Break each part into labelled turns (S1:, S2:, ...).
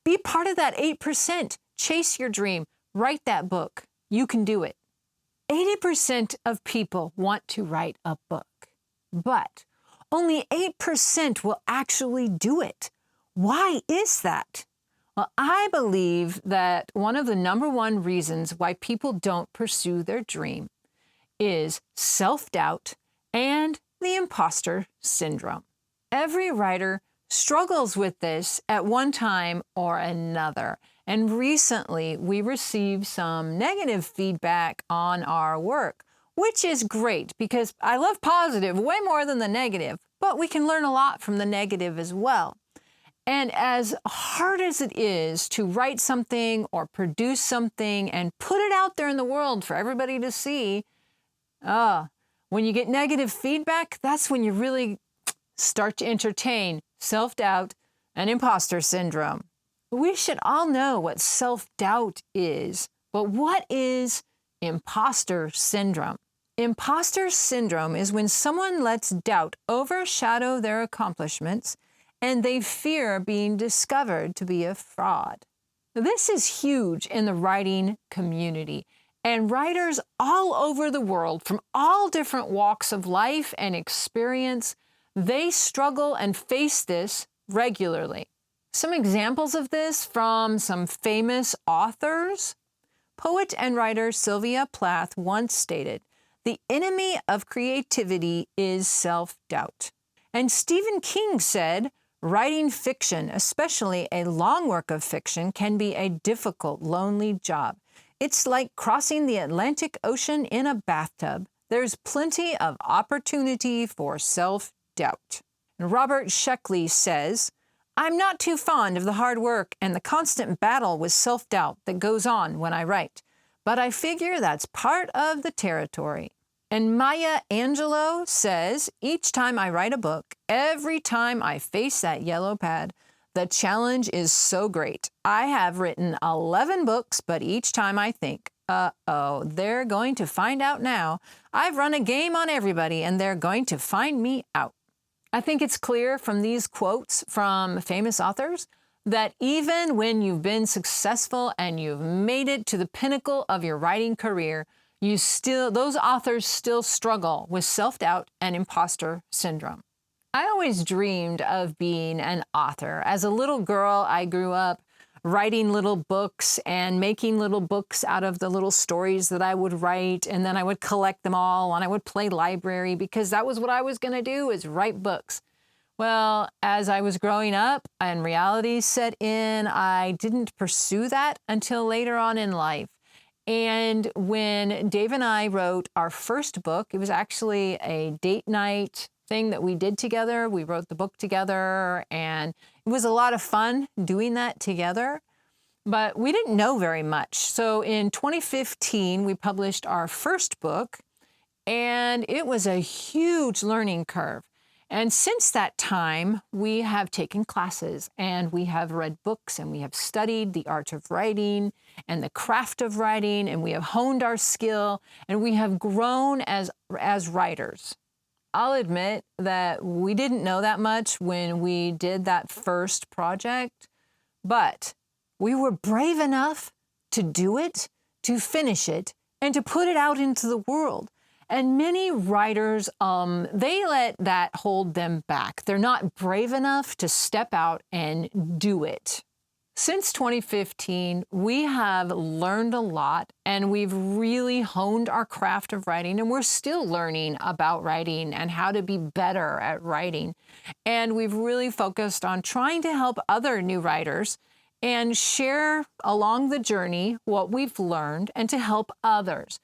S1: Be part of that 8%. Chase your dream. Write that book. You can do it. 80% of people want to write a book, but only 8% will actually do it. Why is that? Well, I believe that one of the number one reasons why people don't pursue their dream is self-doubt and the imposter syndrome. Every writer struggles with this at one time or another. And recently, we received some negative feedback on our work, which is great because I love positive way more than the negative, but we can learn a lot from the negative as well. And as hard as it is to write something or produce something and put it out there in the world for everybody to see, when you get negative feedback, that's when you really start to entertain self-doubt and imposter syndrome. We should all know what self-doubt is, but what is imposter syndrome? Imposter syndrome is when someone lets doubt overshadow their accomplishments and they fear being discovered to be a fraud. This is huge in the writing community, and writers all over the world from all different walks of life and experience, they struggle and face this regularly. Some examples of this from some famous authors. Poet and writer Sylvia Plath once stated, "The enemy of creativity is self-doubt." And Stephen King said, "Writing fiction, especially a long work of fiction, can be a difficult, lonely job. It's like crossing the Atlantic Ocean in a bathtub. There's plenty of opportunity for self-doubt." And Robert Sheckley says, "I'm not too fond of the hard work and the constant battle with self-doubt that goes on when I write, but I figure that's part of the territory." And Maya Angelou says, "Each time I write a book, every time I face that yellow pad, the challenge is so great. I have written 11 books, but each time I think, they're going to find out now. I've run a game on everybody and they're going to find me out." I think it's clear from these quotes from famous authors that even when you've been successful and you've made it to the pinnacle of your writing career, those authors still struggle with self-doubt and imposter syndrome. I always dreamed of being an author. As a little girl, I grew up writing little books and making little books out of the little stories that I would write, and then I would collect them all and I would play library because that was what I was going to do, is write books. Well, as I was growing up and reality set in, I didn't pursue that until later on in life. And when Dave and I wrote our first book, it was actually a date night thing that we did together. We wrote the book together, and it was a lot of fun doing that together, but we didn't know very much. So in 2015, we published our first book, and it was a huge learning curve. And since that time, we have taken classes and we have read books and we have studied the art of writing and the craft of writing, and we have honed our skill and we have grown as writers. I'll admit that we didn't know that much when we did that first project, but we were brave enough to do it, to finish it, and to put it out into the world. And many writers, they let that hold them back. They're not brave enough to step out and do it. Since 2015, we have learned a lot, and we've really honed our craft of writing, and we're still learning about writing and how to be better at writing. And we've really focused on trying to help other new writers and share along the journey what we've learned and to help others.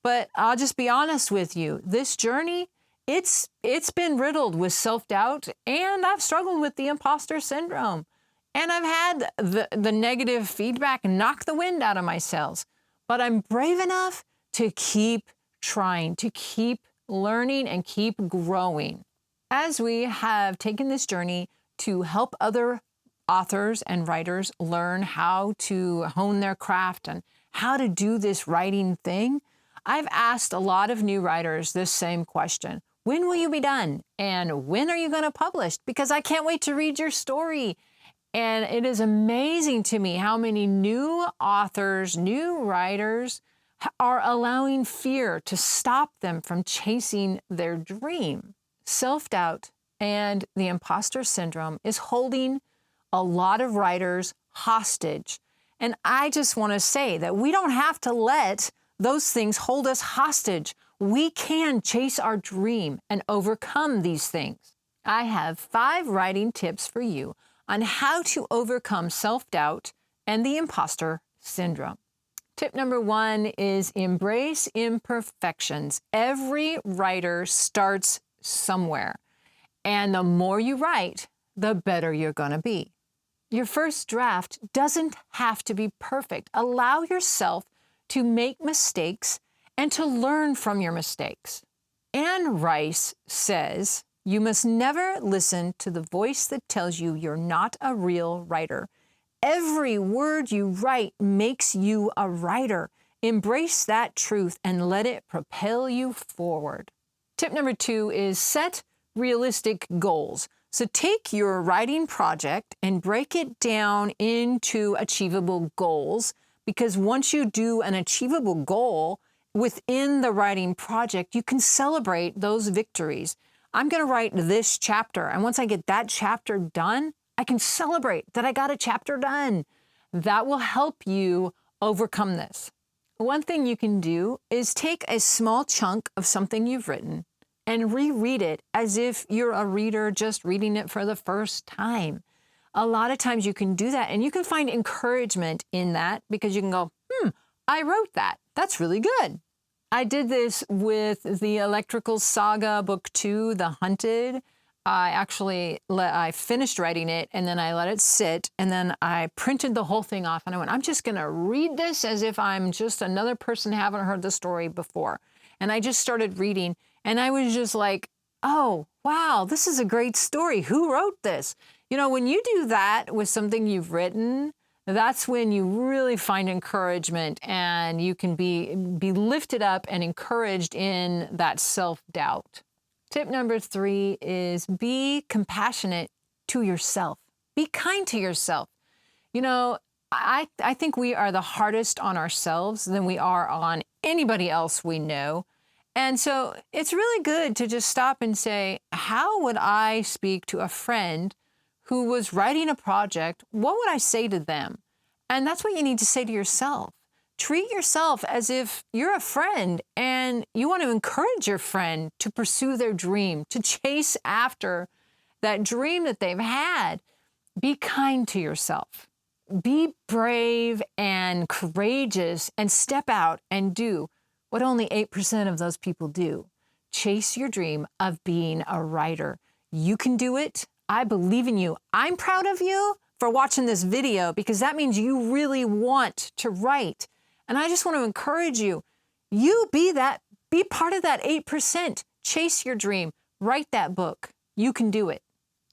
S1: But I'll just be honest with you, this journey, it's been riddled with self-doubt, and I've struggled with the imposter syndrome. And I've had the negative feedback knock the wind out of my sails. But I'm brave enough to keep trying, to keep learning and keep growing. As we have taken this journey to help other authors and writers learn how to hone their craft and how to do this writing thing, I've asked a lot of new writers this same question. When will you be done? And when are you going to publish? Because I can't wait to read your story. And it is amazing to me how many new authors, new writers are allowing fear to stop them from chasing their dream. Self-doubt and the imposter syndrome is holding a lot of writers hostage. And I just want to say that we don't have to let those things hold us hostage. We can chase our dream and overcome these things. I have 5 writing tips for you on how to overcome self-doubt and the imposter syndrome. Tip number 1 is embrace imperfections. Every writer starts somewhere, and the more you write, the better you're going to be. Your first draft doesn't have to be perfect. Allow yourself to make mistakes and to learn from your mistakes. Anne Rice says, "You must never listen to the voice that tells you you're not a real writer. Every word you write makes you a writer. Embrace that truth and let it propel you forward." Tip number 2 is set realistic goals. So take your writing project and break it down into achievable goals, because once you do an achievable goal within the writing project, you can celebrate those victories. I'm going to write this chapter, and once I get that chapter done, I can celebrate that I got a chapter done. That will help you overcome this. One thing you can do is take a small chunk of something you've written and reread it as if you're a reader just reading it for the first time. A lot of times you can do that, and you can find encouragement in that, because you can go, I wrote that. That's really good. I did this with the Electrical Saga Book 2, The Hunted. I finished writing it, and then I let it sit, and then I printed the whole thing off, and I went, I'm just going to read this as if I'm just another person who haven't heard the story before. And I just started reading, and I was just like, oh, wow, this is a great story. Who wrote this? You know, when you do that with something you've written, that's when you really find encouragement, and you can be lifted up and encouraged in that self-doubt. Tip number 3 is be compassionate to yourself. Be kind to yourself. You know, I think we are the hardest on ourselves than we are on anybody else we know. And so it's really good to just stop and say, how would I speak to a friend who was writing a project? What would I say to them? And that's what you need to say to yourself. Treat yourself as if you're a friend and you want to encourage your friend to pursue their dream, to chase after that dream that they've had. Be kind to yourself. Be brave and courageous and step out and do what only 8% of those people do. Chase your dream of being a writer. You can do it. I believe in you. I'm proud of you for watching this video, because that means you really want to write. And I just want to encourage you, be part of that 8%. Chase your dream. Write that book. You can do it.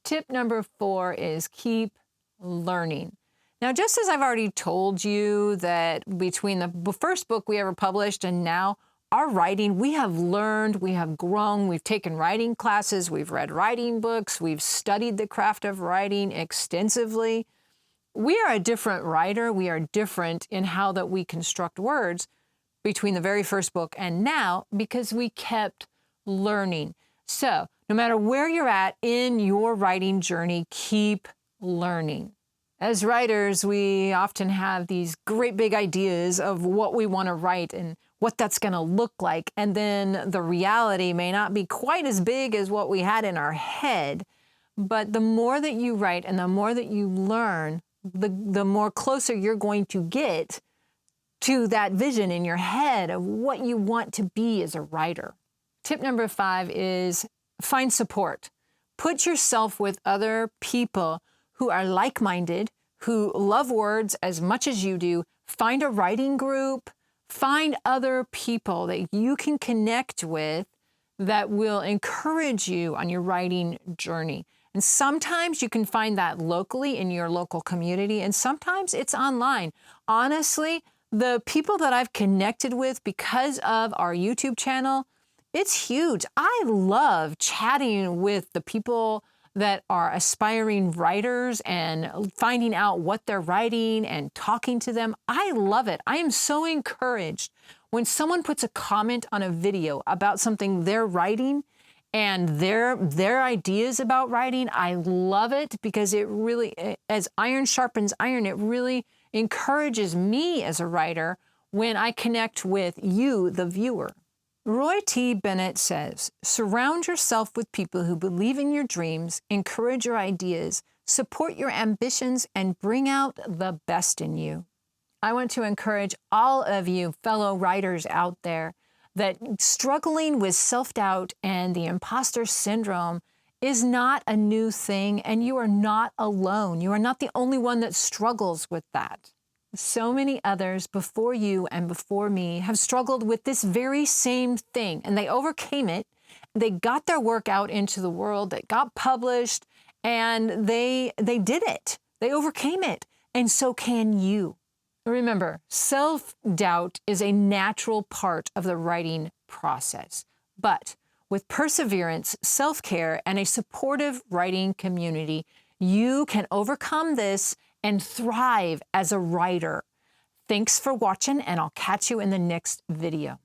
S1: Tip number 4 is keep learning. Now, just as I've already told you that between the first book we ever published and now our writing, we have learned, we have grown, we've taken writing classes, we've read writing books, we've studied the craft of writing extensively. We are a different writer. We are different in how that we construct words between the very first book and now, because we kept learning. So no matter where you're at in your writing journey, keep learning. As writers, we often have these great big ideas of what we want to write and what that's going to look like. And then the reality may not be quite as big as what we had in our head. But the more that you write and the more that you learn, the more closer you're going to get to that vision in your head of what you want to be as a writer. Tip number 5 is find support. Put yourself with other people who are like-minded, who love words as much as you do. Find a writing group. Find other people that you can connect with that will encourage you on your writing journey. And sometimes you can find that locally in your local community, and sometimes it's online. Honestly, the people that I've connected with because of our YouTube channel, it's huge. I love chatting with the people that are aspiring writers and finding out what they're writing and talking to them. I love it. I am so encouraged when someone puts a comment on a video about something they're writing and their ideas about writing. I love it because it really, as iron sharpens iron, it really encourages me as a writer when I connect with you, the viewer. Roy T. Bennett says, surround yourself with people who believe in your dreams, encourage your ideas, support your ambitions, and bring out the best in you. I want to encourage all of you fellow writers out there that struggling with self-doubt and the imposter syndrome is not a new thing, and you are not alone. You are not the only one that struggles with that. So many others before you and before me have struggled with this very same thing, and they overcame it. They got their work out into the world, it got published, and they did it. They overcame it, and so can you. Remember, self-doubt is a natural part of the writing process, but with perseverance, self-care, and a supportive writing community, you can overcome this and thrive as a writer. Thanks for watching, and I'll catch you in the next video.